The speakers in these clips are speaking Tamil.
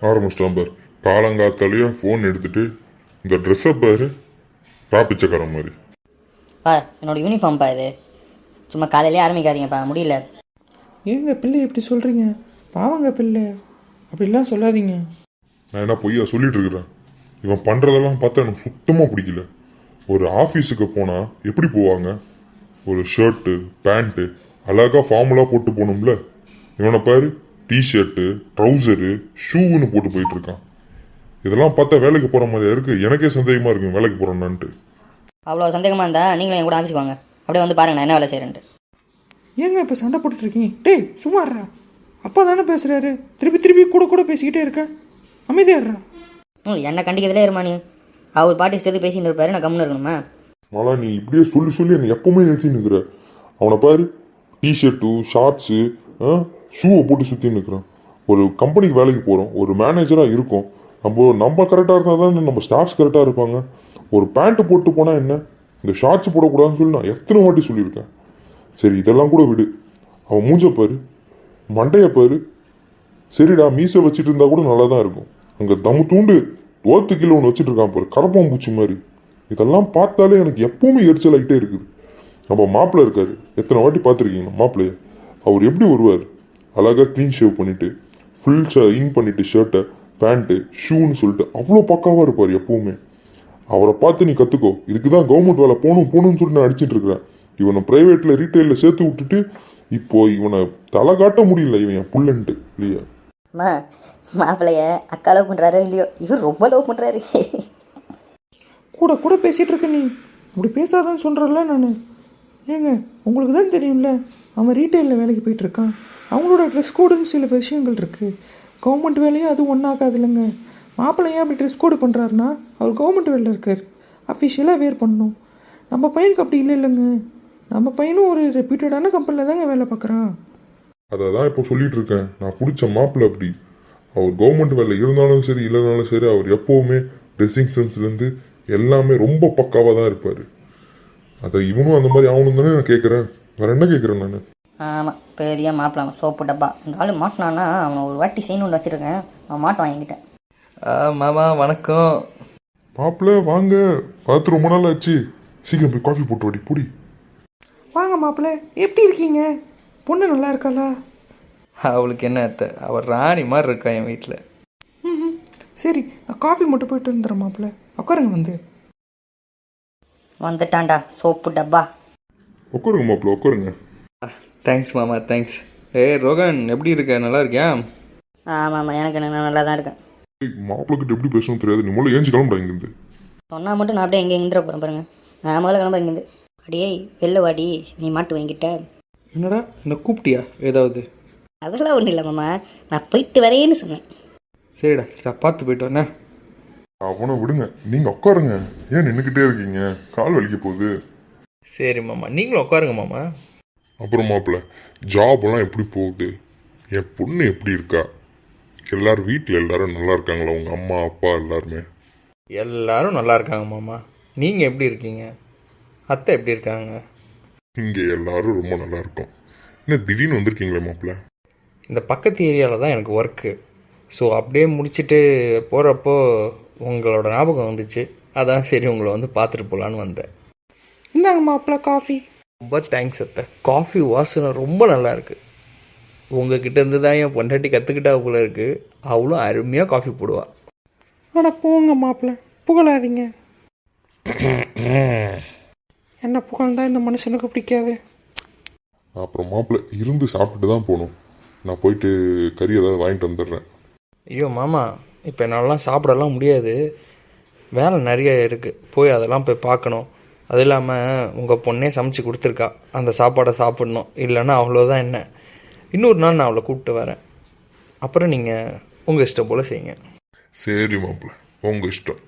ஆரம்பிச்சிட்டான் பாரு. காலங்காத்தாலேயே ஃபோன் எடுத்துட்டு இந்த ட்ரெஸ்ஸை பாரு, ராப்பிச்சக்காரன் மாதிரி. பா என்னோட யூனிஃபார்ம்ப்பா இது. சும்மா காலையிலே ஆரம்பிக்காதீங்கப்பா, முடியல. ஏங்க பிள்ளை எப்படி சொல்கிறீங்க? பாவங்க பிள்ளை, அப்படிலாம் சொல்லாதீங்க. நான் என்ன பொய்யா சொல்லிட்டு இருக்கிறேன்? இவன் பண்ணுறதெல்லாம் பார்த்தா எனக்கு சுத்தமாக பிடிக்கல. ஒரு ஆஃபீஸுக்கு போனால் எப்படி போவாங்க? ஒரு ஷர்ட்டு பேண்ட்டு அழகாக ஃபார்முலாக போட்டு போகணும்ல. இவனை பாரு, டிஷர்ட்டு ட்ரௌசரு ஷூன்னு போட்டு போயிட்டு இருக்கான். இதெல்லாம் பார்த்தா வேலைக்கு போகிற மாதிரியா இருக்குது. எனக்கே சந்தேகமாக இருக்கும் வேலைக்கு போகிறேன்னான்ட்டு. அவ்வளோ சந்தேகமாக இருந்தால் நீங்களும் என் கூட ஆஃபீஸுக்கு வாங்க, அப்படியே வந்து பாருங்க நான் என்ன வேலை செய்கிறேன்ட்டு. ஏங்க இப்போ சண்டை போட்டுட்ருக்கீங்க? டேய் சும்மாடுறா, அப்பா தானே பேசுகிறாரு, திருப்பி திருப்பி கூட பேசிக்கிட்டே இருக்க. அமைதியாடுறா. என்ன கண்டிக்கிறதுலே இருமா நீ. அவர் பாட்டு இஷ்டத்துக்கு பேசிட்டு இருப்பாரு, நான் கம்முன்னு இருக்கணுமா? ஆனால் நீ இப்படியே சொல்லி சொல்லி என்னை எப்பவுமே நிறுத்தின்னு இருக்கிற. அவனை பாரு, டிஷர்ட்டு ஷார்ட்ஸு ஷூவை போட்டு சுற்றின்னு இருக்கிறான். ஒரு கம்பெனிக்கு வேலைக்கு போகிறோம், ஒரு மேனேஜராக இருக்கும். நம்ம கரெக்டாக இருந்தால் தான் நம்ம ஸ்டாஃப்ஸ் கரெக்டாக இருப்பாங்க. ஒரு பேண்ட்டு போட்டு போனால் என்ன, இந்த ஷார்ட்ஸ் போடக்கூடாதுன்னு சொல்லி நான் எத்தனை வாட்டி சொல்லியிருக்கேன். சரி இதெல்லாம் கூட விடு, அவன் மூஞ்ச பாரு, மண்டையை பாரு. சரிடா, மீசை வச்சுட்டு இருந்தா கூட நல்லா தான் இருக்கும். அங்கே தம்மு தூண்டு தோத்து கீழே ஒன்று வச்சுட்டு இருக்கான் பாரு, கரப்பாம்பூச்சி மாதிரி. இதெல்லாம் பார்த்தாலே எனக்கு எப்பவுமே எரிச்சல் ஆகிட்டே இருக்குது. நம்ம மாப்பிள்ளை இருக்காரு, எத்தனை வாட்டி பார்த்துருக்கீங்க மாப்பிள்ளைய? அவர் எப்படி வருவார்? அழகாக க்ளீன் ஷேவ் பண்ணிவிட்டு ஃபுல் இன் பண்ணிவிட்டு ஷர்ட்டை பேண்ட்டு ஷூன்னு சொல்லிட்டு அவ்வளோ பக்காவாக இருப்பார் எப்பவுமே. அவரை பார்த்து நீ கற்றுக்கோ. இதுக்கு தான் கவர்மெண்ட் வேலை போகணும்னு சொல்லிட்டு நான் அடிச்சிட்டு இருக்கிறேன். இவனை ப்ரைவேட்டில் ரீட்டைலில் சேர்த்து விட்டுட்டு இப்போ இவனை தலை காட்ட முடியல, இவன் என் புள்ளன்ட்டு இல்லையா? அம்மா, மாப்பிள்ளைய அக்கா லவ் பண்ணுறாரோ இல்லையோ, இவர் ரொம்ப லவ் பண்ணுறாரு. கூட பேசிகிட்டு இருக்க நீ, அப்படி பேசாதான்னு சொல்கிறல்ல நான். ஏங்க உங்களுக்கு தான் தெரியும்ல, அவன் ரீட்டைலில் வேலைக்கு போயிட்டுருக்கான். அவங்களோட ட்ரெஸ் கோடுன்னு சில விஷயங்கள் இருக்குது. கவர்மெண்ட் வேலையும் அது ஒன்றாகாது இல்லைங்க. மாப்பிள்ளை ஏன் அப்படி ட்ரெஸ் கோடு பண்ணுறாருன்னா, அவர் கவர்மெண்ட் வேலையில் இருக்கார், அஃபிஷியலாக வேர் பண்ணணும். நம்ம பையனுக்கு அப்படி இல்லை இல்லைங்க. நம்ம பையனும் ஒரு ரெப்யூட்டடான கம்பெனியில் தாங்க வேலை பார்க்குறான். அதை தான் இப்போ சொல்லிட்டு இருக்கேன். நான் பிடிச்ச மாப்பிள்ளை அப்படி. அவர் கவர்மெண்ட் வேலை இருந்தாலும் சரி இல்லைனாலும் சரி, அவர் எப்போவுமே ட்ரெஸ்ஸிங் சென்ஸ்லேருந்து எல்லாமே ரொம்ப பக்காவாக தான் இருப்பார். அதை இவனும் அந்த மாதிரி ஆகணும் தானே நான் கேட்குறேன். வேறு என்ன கேட்குறேன் நான்? ஆமாம், பெரிய மாப்பிள்ளை சோப்பு டப்பா. இந்த ஆள் மாட்டினான்னா அவனை ஒரு வாட்டி செய்யணும்னு வச்சுருக்கேன், அவன் மாட்டான் என்கிட்ட. மாமா வணக்கம். மாப்பிள்ளை வாங்க, பார்த்து ரொம்ப நாள் ஆச்சு. சீக்கிரம் போய் காஃபி போட்டு வாடி பொடி. வாங்க மாப்பிள்ளை, எப்படி இருக்கீங்க? பொண்ணு நல்லா இருக்காளா? அவளுக்கு என்ன அத்தை, அவள் ராணி மாதிரி இருக்கா என் வீட்டில். ம் சரி, நான் காஃபி மட்டும் போயிட்டு வந்துடுறேன் மாப்பிள்ளை. உட்காருங்க வந்து. வந்துட்டான்டா சோப்பு டப்பா. உட்காருங்க மாப்பிள்ளை உட்காருங்க. தேங்க்ஸ் மாமா தேங்க்ஸ். ரோகன் எப்படி இருக்க, நல்லா இருக்கியா? ஆமாம், எனக்கு நான் நல்லா தான் இருக்கேன். மாப்பிள்ளை கிட்ட எப்படி பேசணும் தெரியாது. நீ முதல்ல ஏஞ்சி கிளம்புடா இங்கேருந்து. சொன்னால் மட்டும் நான் அப்படியே எங்கே எங்கிற போகிறேன் பாருங்க. நான் முதல்ல கிளம்புறேன் இங்கேருந்து. அடியே வெளில வாடி, நீ மாட்டு வாங்கிட்ட. என்னடா என்ன கூப்பிட்டியா ஏதாவது? அதெல்லாம் ஒன்றும் இல்லை மாமா, நான் போயிட்டு வரேன்னு சொன்னேன். சரிடா பார்த்து போயிட்டு வரேன். அவனை விடுங்க, நீங்கள் உட்காருங்க. ஏன் நின்றுக்கிட்டே இருக்கீங்க? கால் வலிக்க போகுது. சரி மாமா, நீங்களும் உட்காருங்க மாமா. அப்புறம் மாப்பிள்ளை, ஜாப்லாம் எப்படி போகுது? என் பொண்ணு எப்படி இருக்கா? எல்லாரும் வீட்டில் எல்லாரும் நல்லா இருக்காங்களா? உங்கள் அம்மா அப்பா எல்லாருமே? எல்லாரும் நல்லா இருக்காங்க மாமா. நீங்கள் எப்படி இருக்கீங்க? அத்தை எப்படி இருக்காங்க? இங்கே எல்லாரும் ரொம்ப நல்லா இருக்கோம். என்ன திடீர்னு வந்திருக்கீங்களே மாப்பிள்ளை? இந்த பக்கத்து ஏரியாவில் தான் எனக்கு ஒர்க்கு. ஸோ அப்படியே முடிச்சுட்டு போகிறப்போ உங்களோட ஞாபகம் வந்துச்சு. அதான் சரி உங்களை வந்து பார்த்துட்டு போகலான்னு வந்தேன். இந்தாங்க மாப்பிள்ளை காஃபி. ரொம்ப தேங்க்ஸ் அத்தை. காஃபி வாசனை ரொம்ப நல்லா இருக்குது. உங்ககிட்ட இருந்து தான் என் பொண்டாட்டி கற்றுக்கிட்டா போல இருக்குது. அவ்வளோ அருமையாக காஃபி போடுவா. ஆனால் போங்க மாப்பிள்ளை, புகழாதீங்க. என்ன புகழ்ந்தா இந்த மனுஷனுக்கு பிடிக்காது. அப்புறம் மாப்பிள்ளை இருந்து சாப்பிட்டுட்டு தான் போகணும். நான் போயிட்டு கறி ஏதாவது வாங்கிட்டு வந்துடுறேன். ஐயோ மாமா, இப்போ என்னாலலாம் சாப்பிடலாம் முடியாது. வேலை நிறைய இருக்குது, போய் அதெல்லாம் போய் பார்க்கணும். அது இல்லாமல் உங்கள் பொண்ணே சமைச்சு கொடுத்துருக்கா, அந்த சாப்பாடை சாப்பிட்ணும். இல்லைன்னா அவ்வளோதான். என்ன இன்னொரு நாள் நான் அவளை கூப்பிட்டு வரேன். அப்புறம் நீங்கள் உங்கள் இஷ்டம் போல் செய்யுங்க. சரி மாப்பிள்ளை, உங்கள் இஷ்டம்.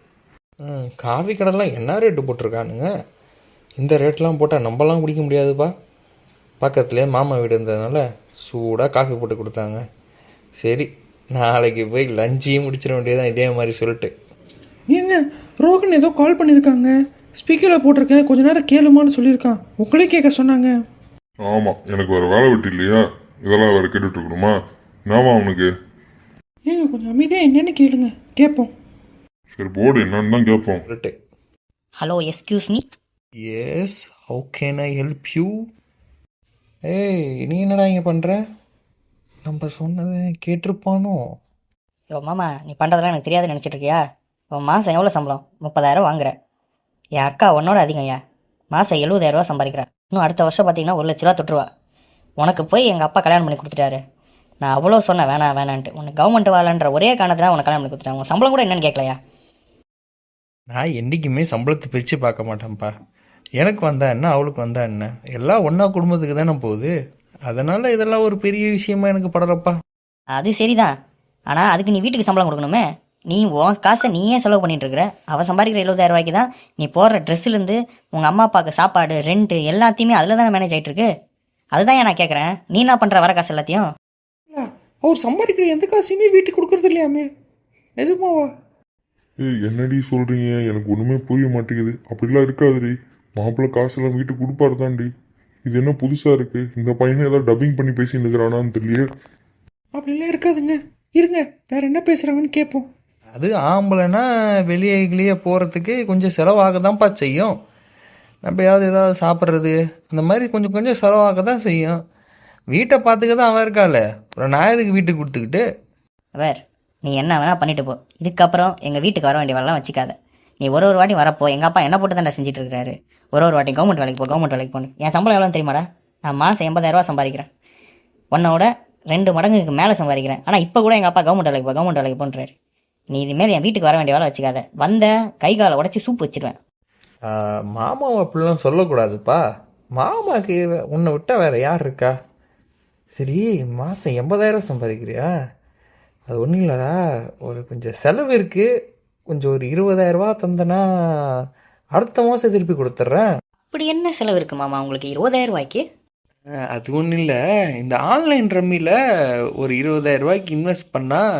காஃபி கடைலாம் என்ன ரேட்டு போட்டிருக்கானுங்க? இந்த ரேட்லாம் போட்டால் நம்மலாம் குடிக்க முடியாதுப்பா. பக்கத்துலேயே மாமா வீடு இருந்ததுனால சூடாக காஃபி போட்டு கொடுத்தாங்க. சரி, நாளைக்கு போய் லஞ்சையும் முடிச்சிட வேண்டியதான் இதே மாதிரி சொல்லிட்டு. ஏங்க ரோகன் ஏதோ கால் பண்ணியிருக்காங்க, ஸ்பீக்கரில் போட்டிருக்கேன், கொஞ்ச நேரம் கேளுமான்னு சொல்லியிருக்கான். உங்களே கேட்க சொன்னாங்க. ஆமாம், எனக்கு வேறு வேலை விட்டு இல்லையா? இதெல்லாம் வேறு கேட்டுட்டு இருக்கணுமா? என்னவா அவனுக்கு? ஏங்க கொஞ்சம் அமைதியாக என்னென்னு கேளுங்க, கேட்போம். சரி போர்டு என்னன்னு தான் கேட்போம். Correct. Hello excuse me. Yes, how can I help you? ஏய், நீ என்னடா இங்கே பண்ணுற? நம்ம சொன்னதை கேட்டிருப்பானோ? யோ மாமா, நீ பண்ணுறதெல்லாம் எனக்கு தெரியாதுன்னு நினச்சிட்டு இருக்கியா? உன் மாதம் எவ்வளோ சம்பளம்? 30,000 வாங்குற. என் அக்கா உன்னோட அதிகம். ஐயா மாதம் 70,000 சம்பாதிக்கிறேன். இன்னும் அடுத்த வருஷம் பார்த்தீங்கன்னா 1,00,000 தொட்டுருவா. உனக்கு போய் எங்கள் அப்பா கல்யாணம் பண்ணி கொடுத்துட்டாரு. நான் அவ்வளோ சொன்னேன் வேணாம் வேணான்ட்டு. உனக்கு கவர்மெண்ட் வேலைன்ற ஒரே காரணத்தில் உனக்கு கல்யாணம் பண்ணி கொடுத்துட்டேன். உன் சம்பளம் கூட என்னன்னு கேட்கலையா? நான் என்றைக்குமே சம்பளத்தை பிரித்து பார்க்க மாட்டேன்ப்பா. எனக்கு வந்தா என்ன, அவளுக்கு வந்தா என்ன, எல்லாம் ஒன்றா குடும்பத்துக்கு தானே போகுது. அதனால் இதெல்லாம் ஒரு பெரிய விஷயமா எனக்கு படலப்பா. அது சரிதான், ஆனால் அதுக்கு நீ வீட்டுக்கு சம்பளம் கொடுக்கணுமே. நீ உன் காசை நீயே செலவு பண்ணிட்டு இருக்கிற. அவள் சம்பாதிக்கிற 70,000 ரூபாய்க்கு தான் நீ போடுற ட்ரெஸ்ஸுலேருந்து உங்கள் அம்மா அப்பாவுக்கு சாப்பாடு, ரெண்ட்டு எல்லாத்தையுமே அதில் தானே மேனேஜ் ஆகிட்டு இருக்கு. அதுதான் நான் கேட்குறேன், நீ என்ன பண்ணுற வர காசு எல்லாத்தையும்? இல்லை, அவர் சம்பாதிக்கிற எந்த காசையுமே வீட்டுக்கு கொடுக்கறது இல்லையாமே. நிஜமாவா? ஏய் என்னடி சொல்றீங்க? எனக்கு ஒண்ணுமே புரிய மாட்டேங்குது. அப்படிலாம் இருக்காதுடி. மாப்பிள்ளை காசெல்லாம் வீட்டுக்கு கொடுப்பாரு தாண்டி. இது என்ன புதுசா இருக்கு? இந்த பையனை ஏதாவது டப்பிங் பண்ணி பேசி நிற்கிறானான்னு தெரியல. அப்படிலாம் இருக்காதுங்க. இருங்க, வேற என்ன பேசுகிறாங்கன்னு கேட்போம். அது ஆம்பளைன்னா வெளியே கிளியே போகிறதுக்கு கொஞ்சம் செலவாக தான்ப்பா செய்யும். நம்ம ஏதாவது சாப்பிட்றது அந்த மாதிரி கொஞ்சம் கொஞ்சம் செலவாக தான் செய்யும். வீட்டை பார்த்துக்க தான் அவன் இருக்காள். அப்புறம் நான் எதுக்கு வீட்டுக்கு கொடுத்துக்கிட்டு? வேர், நீ என்ன வேணால் பண்ணிட்டு போ. இதுக்கப்புறம் எங்கள் வீட்டுக்கு வர வேண்டிய வேலைலாம் வச்சுக்காத. நீ ஒரு வாட்டி வரப்போ எங்கள் அப்பா என்ன போட்டு தான் செஞ்சுட்டு இருக்காரு. ஒரு வாட்டி கவர்மெண்ட் வேலைக்கு போ, கவர்மெண்ட் வேலைக்கு போகணும். என் சம்பளம் எவ்வளோ தெரியுமாடா? நான் மாதம் 80,000 சம்பாதிக்கிறேன். உன்னோட 2 மடங்குக்கு மேலே சம்பாதிக்கிறேன். ஆனால் இப்போ கூட எங்கள் அப்பா கவர்மெண்ட் வேலைக்கு போ, கவர்மெண்ட் வேலைக்கு போன்றாரு. நீ இதுமாரி என் வீட்டுக்கு வர வேண்டிய வேலை வச்சுக்காத. வந்த கை காலை உடச்சி சூப்பு வச்சிருவேன். மாமாவை அப்படிலாம் சொல்லக்கூடாதுப்பா. மாமாவுக்கு உன்னை விட்டால் வேறு யார் இருக்கா? சரி, மாதம் 80,000 சம்பாதிக்கிறியா? அது ஒன்றும் இல்லைடா, ஒரு கொஞ்சம் செலவு இருக்குது. கொஞ்சம் ஒரு 20,000 தந்தனா அடுத்த மாதம் திருப்பி கொடுத்துட்றேன். அப்படி என்ன செலவு இருக்கு மாமா உங்களுக்கு 20,000 ரூபாய்க்கு? அது ஒன்றும் இல்லை, இந்த ஆன்லைன் ரம்மியில் ஒரு 20,000 இன்வெஸ்ட் பண்ணால்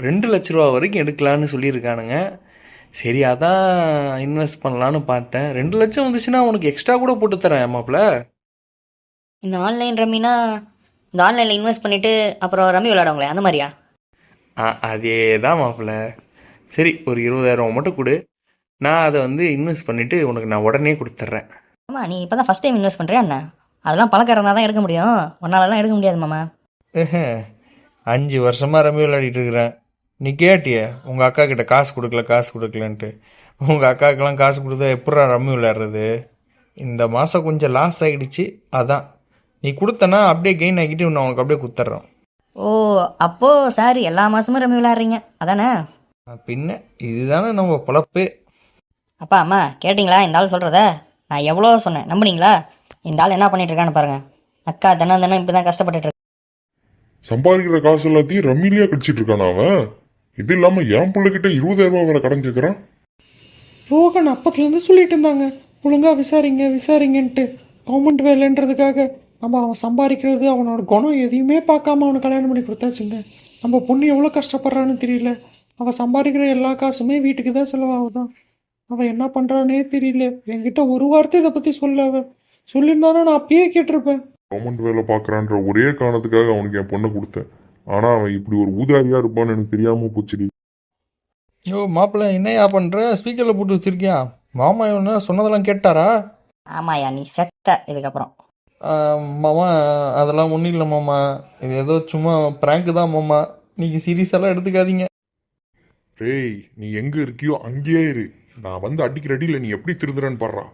2,00,000 வரைக்கும் எடுக்கலான்னு சொல்லியிருக்கானுங்க. சரி, அதான் இன்வெஸ்ட் பண்ணலான்னு பார்த்தேன். 2,00,000 வந்துச்சுன்னா உனக்கு எக்ஸ்ட்ரா கூட போட்டு தரேன் மாப்பிள்ள. இந்த ஆன்லைன் ரம்மினா இந்த ஆன்லைனில் இன்வெஸ்ட் பண்ணிவிட்டு அப்புறம் ரம்மி விளையாடுவாங்களே அந்த மாதிரியா? அதே தான் மாப்பிள்ள. சரி, ஒரு 20,000 மட்டும் கொடு. நான் அதை இன்வெஸ்ட் பண்ணிவிட்டு உனக்கு நான் உடனே கொடுத்துட்றேன். ஆமாம், நீ இப்போ தான் ஃபஸ்ட் டைம் இன்வெஸ்ட் பண்ணுறியா என்ன? அதெல்லாம் பழக்கம் இருந்தால் தான் எடுக்க முடியும். ஒன்னாலலாம் எடுக்க முடியாது மாமா. 5 வருஷமாக ரம்மி விளையாடிட்டு இருக்கிறேன். நீ கேட்டியே உங்கள் அக்கா கிட்ட காசு கொடுக்கலன்ட்டு. உங்கள் அக்காக்கெல்லாம் காசு கொடுத்தா எப்படா ரம்மி விளையாடுறது? இந்த மாதம் கொஞ்சம் லாஸ் ஆகிடுச்சு. அதான் நீ கொடுத்தனா அப்படியே கெயின் ஆகிட்டு நான் உனக்கு அப்படியே கொடுத்துட்றேன். ஓ, அப்போது சார் எல்லா மாதமும் ரம்மி விளையாடுறீங்க அதானே? பின்ன இதுதானே நம்ம பொழப்பு. அப்பா அம்மா கேட்டிங்களா இந்த ஆள் சொல்கிறத? நான் எவ்வளோ சொன்னேன், நம்புனீங்களா? இந்த ஆள் என்ன பண்ணிட்டு இருக்கான்னு பாருங்கள். அக்கா தினம் இப்படி தான் கஷ்டப்பட்டுட்டு இருக்கு. சம்பாதிக்கிற காசு எல்லாத்தையும் ரம்மிலியா கடிச்சிட்டு இருக்கானா அவன்? இது இல்லாம என் பிள்ளைகிட்ட 20,000 வேற கடன் கேட்கறான். ரோகன் அப்பத்துலேருந்து சொல்லிட்டு இருந்தாங்க, ஒழுங்காக விசாரிங்கன்ட்டு. கவர்மெண்ட் வேலைன்றதுக்காக நம்ம அவன் சம்பாதிக்கிறது, அவனோட குணம் எதையுமே பார்க்காம அவனை கல்யாணம் பண்ணி கொடுத்தாச்சுங்க. நம்ம பொண்ணு எவ்வளோ கஷ்டப்படுறான்னு தெரியல. அவன் சம்பாதிக்கிற எல்லா காசுமே வீட்டுக்கு தான் செலவாகுதான். அவன் என்ன பண்ணுறானே தெரியல. என்கிட்ட ஒரு வார்த்தை இதை பற்றி சொல்லியிருந்தானா நான் அப்பயே கேட்டிருப்பேன். கவர்மெண்ட் வேலை பார்க்கறான்ற ஒரே காரணத்துக்காக அவனுக்கு என் பொண்ணை கொடுத்தேன். ஆனா அவன் இப்படி ஒரு ஊதாரியா இருப்பான்னு எனக்கு தெரியாம போச்சுடி. யோ மாப்பிள்ள, என்னையா பண்ணுற? ஸ்பீக்கரில் போட்டு வச்சிருக்கியா? மாமா என்ன சொன்னதெல்லாம் கேட்டாரா? ஆமாயா, நீ செத்த இதுக்கப்புறம். மாமா, அதெல்லாம் ஒன்றும் இல்லை மாமா. இது ஏதோ சும்மா ப்ராங்க் தான் மாமா. நீங்கள் சீரியஸெல்லாம் எடுத்துக்காதீங்க. டேய், நீ எங்க இருக்கியோ அங்கேயே இரு. நான் அடிக்கிற அடியில் நீ எப்படி திருதுறன்னு பாடுறா.